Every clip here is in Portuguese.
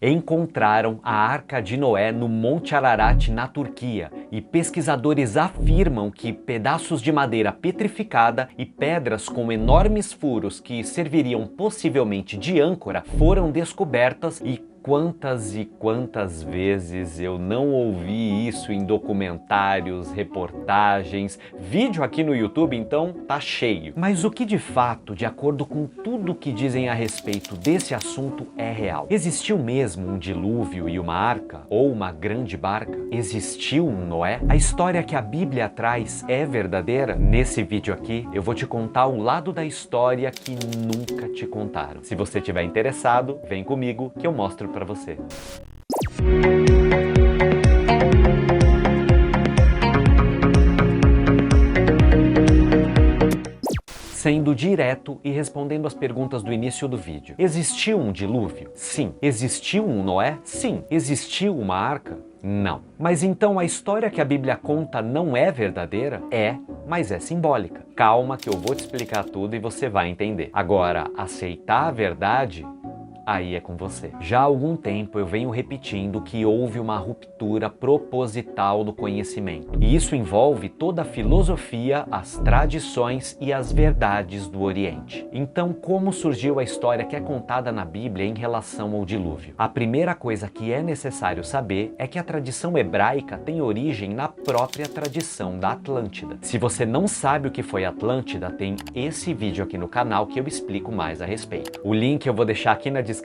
Encontraram a Arca de Noé no Monte Ararat, na Turquia, e pesquisadores afirmam que pedaços de madeira petrificada e pedras com enormes furos que serviriam possivelmente de âncora foram descobertas. E quantas vezes eu não ouvi isso em documentários, reportagens, vídeo aqui no YouTube, então tá cheio. Mas o que de fato, de acordo com tudo que dizem a respeito desse assunto, é real? Existiu mesmo um dilúvio e uma arca? Ou uma grande barca? Existiu um Noé? A história que a Bíblia traz é verdadeira? Nesse vídeo aqui, eu vou te contar um lado da história que nunca te contaram. Se você estiver interessado, vem comigo que eu mostro para você. Sendo direto e respondendo as perguntas do início do vídeo. Existiu um dilúvio? Sim. Existiu um Noé? Sim. Existiu uma arca? Não. Mas então a história que a Bíblia conta não é verdadeira? É, mas é simbólica. Calma que eu vou te explicar tudo e você vai entender. Agora, aceitar a verdade, aí é com você. Já há algum tempo eu venho repetindo que houve uma ruptura proposital do conhecimento. E isso envolve toda a filosofia, as tradições e as verdades do Oriente. Então, como surgiu a história que é contada na Bíblia em relação ao dilúvio? A primeira coisa que é necessário saber é que a tradição hebraica tem origem na própria tradição da Atlântida. Se você não sabe o que foi Atlântida, tem esse vídeo aqui no canal que eu explico mais a respeito. O link eu vou deixar aqui na descrição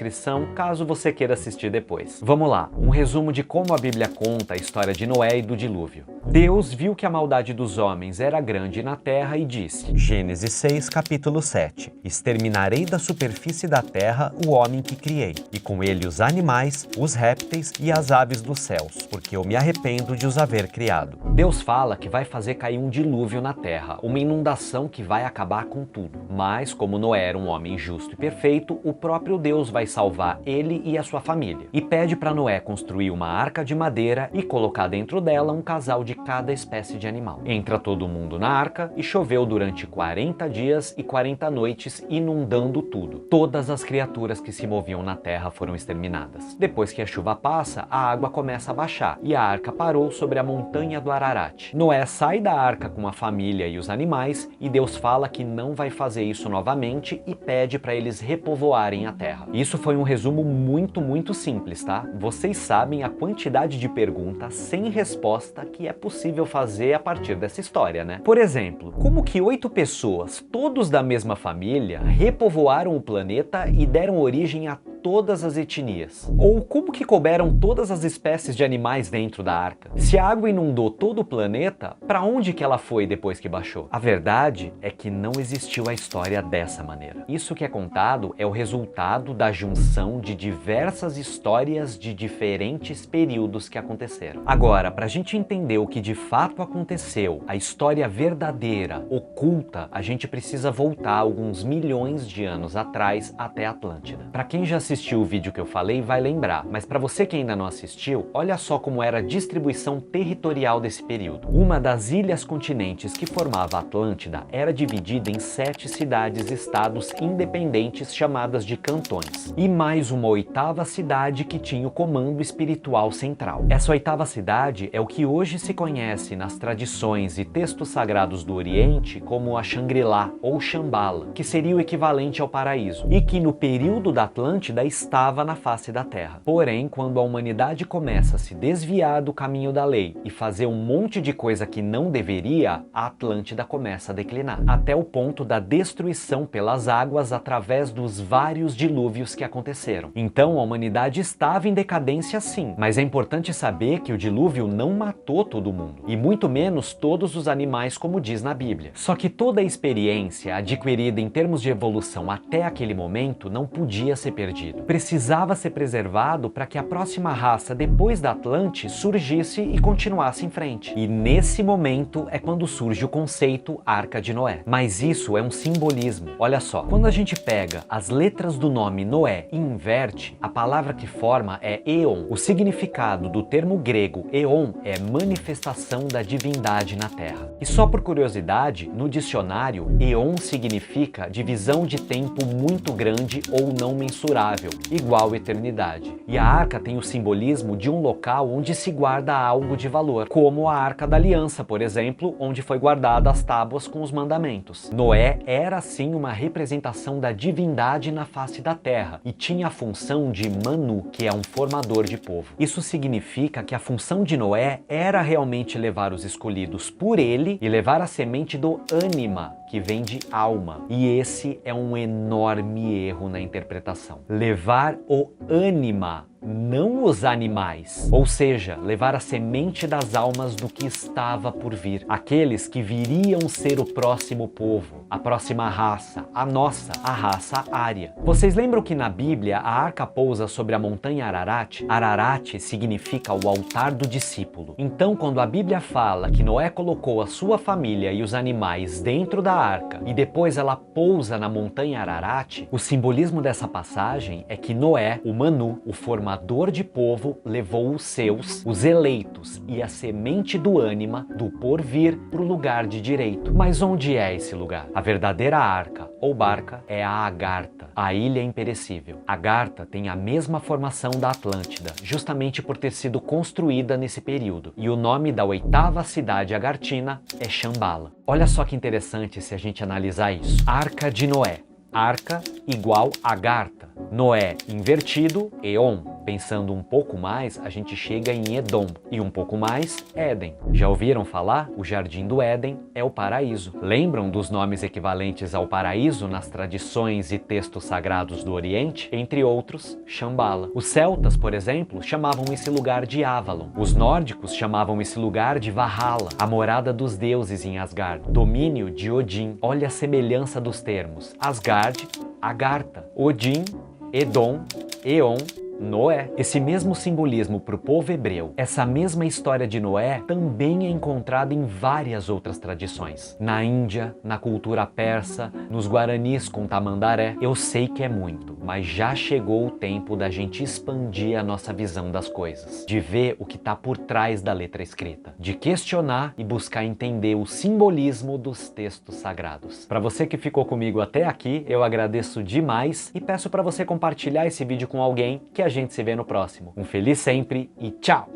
caso você queira assistir depois. Vamos lá, um resumo de como a Bíblia conta a história de Noé e do dilúvio. Deus viu que a maldade dos homens era grande na terra e disse, Gênesis 6, capítulo 7, exterminarei da superfície da terra o homem que criei, e com ele os animais, os répteis e as aves dos céus, porque eu me arrependo de os haver criado. Deus fala que vai fazer cair um dilúvio na terra, uma inundação que vai acabar com tudo. Mas, como Noé era um homem justo e perfeito, o próprio Deus vai salvar ele e a sua família. E pede para Noé construir uma arca de madeira e colocar dentro dela um casal de cada espécie de animal. Entra todo mundo na arca e choveu durante 40 dias e 40 noites, inundando tudo. Todas as criaturas que se moviam na terra foram exterminadas. Depois que a chuva passa, a água começa a baixar e a arca parou sobre a montanha do Ararat. Noé sai da arca com a família e os animais e Deus fala que não vai fazer isso novamente e pede para eles repovoarem a terra. Isso foi um resumo muito simples, tá? Vocês sabem a quantidade de perguntas sem resposta que é possível fazer a partir dessa história, né? Por exemplo, como que 8 pessoas, todos da mesma família, repovoaram o planeta e deram origem a todas as etnias? Ou como que couberam todas as espécies de animais dentro da arca? Se a água inundou todo o planeta, para onde que ela foi depois que baixou? A verdade é que não existiu a história dessa maneira. Isso que é contado é o resultado da junção de diversas histórias de diferentes períodos que aconteceram. Agora, para a gente entender o que de fato aconteceu, a história verdadeira, oculta, a gente precisa voltar alguns milhões de anos atrás até a Atlântida. Para quem já assistiu o vídeo que eu falei vai lembrar, mas para você que ainda não assistiu, olha só como era a distribuição territorial desse período. Uma das ilhas continentes que formava a Atlântida era dividida em 7 cidades-estados independentes chamadas de cantões, e mais uma 8ª cidade que tinha o comando espiritual central. Essa 8ª cidade é o que hoje se conhece nas tradições e textos sagrados do Oriente como a Shangri-La ou Shambhala, que seria o equivalente ao paraíso, e que no período da Atlântida estava na face da Terra. Porém, quando a humanidade começa a se desviar do caminho da lei e fazer um monte de coisa que não deveria, a Atlântida começa a declinar, até o ponto da destruição pelas águas através dos vários dilúvios que aconteceram. Então a humanidade estava em decadência sim, mas é importante saber que o dilúvio não matou todo mundo, e muito menos todos os animais como diz na Bíblia. Só que toda a experiência adquirida em termos de evolução até aquele momento não podia ser perdido. Precisava ser preservado para que a próxima raça depois da Atlante surgisse e continuasse em frente. E nesse momento é quando surge o conceito Arca de Noé. Mas isso é um simbolismo. Olha só, quando a gente pega as letras do nome Noé e inverte, a palavra que forma é Eon. O significado do termo grego Eon é manifestação da divindade na Terra. E só por curiosidade, no dicionário, Eon significa divisão de tempo muito grande ou não mensurável. imutável, igual eternidade. E a arca tem o simbolismo de um local onde se guarda algo de valor, como a Arca da Aliança, por exemplo, onde foi guardada as tábuas com os mandamentos. Noé era sim uma representação da divindade na face da terra e tinha a função de Manu, que é um formador de povo. Isso significa que a função de Noé era realmente levar os escolhidos por ele e levar a semente do ânima, que vem de alma. E esse é um enorme erro na interpretação. Levar o ânima, não os animais. Ou seja, levar a semente das almas do que estava por vir. Aqueles que viriam ser o próximo povo, a próxima raça, a nossa, a raça ária. Vocês lembram que na Bíblia a arca pousa sobre a montanha Ararat? Ararat significa o altar do discípulo. Então, quando a Bíblia fala que Noé colocou a sua família e os animais dentro da arca e depois ela pousa na montanha Ararat, o simbolismo dessa passagem é que Noé, o Manu, o formador de povo, levou os seus, os eleitos e a semente do ânima, do porvir, para o lugar de direito. Mas onde é esse lugar? A verdadeira arca ou barca é a Agartha, a ilha imperecível. Agartha tem a mesma formação da Atlântida, justamente por ter sido construída nesse período. E o nome da oitava cidade agartina é Shambhala. Olha só que interessante se a gente analisar isso. Arca de Noé. Arca igual Agartha. Noé invertido, Eon. Pensando um pouco mais, a gente chega em Edom. E um pouco mais, Éden. Já ouviram falar? O Jardim do Éden é o paraíso. Lembram dos nomes equivalentes ao paraíso nas tradições e textos sagrados do Oriente? Entre outros, Shambhala. Os celtas, por exemplo, chamavam esse lugar de Avalon. Os nórdicos chamavam esse lugar de Valhalla, a morada dos deuses em Asgard. Domínio de Odin. Olha a semelhança dos termos. Asgard, Agartha. Odin, Edom, Eon, Noé. Esse mesmo simbolismo para o povo hebreu, essa mesma história de Noé também é encontrada em várias outras tradições. Na Índia, na cultura persa, nos guaranis com tamandaré. Eu sei que é muito, mas já chegou o tempo da gente expandir a nossa visão das coisas, de ver o que está por trás da letra escrita, de questionar e buscar entender o simbolismo dos textos sagrados. Para você que ficou comigo até aqui, eu agradeço demais e peço para você compartilhar esse vídeo com alguém que a gente se vê no próximo. Um feliz sempre e tchau!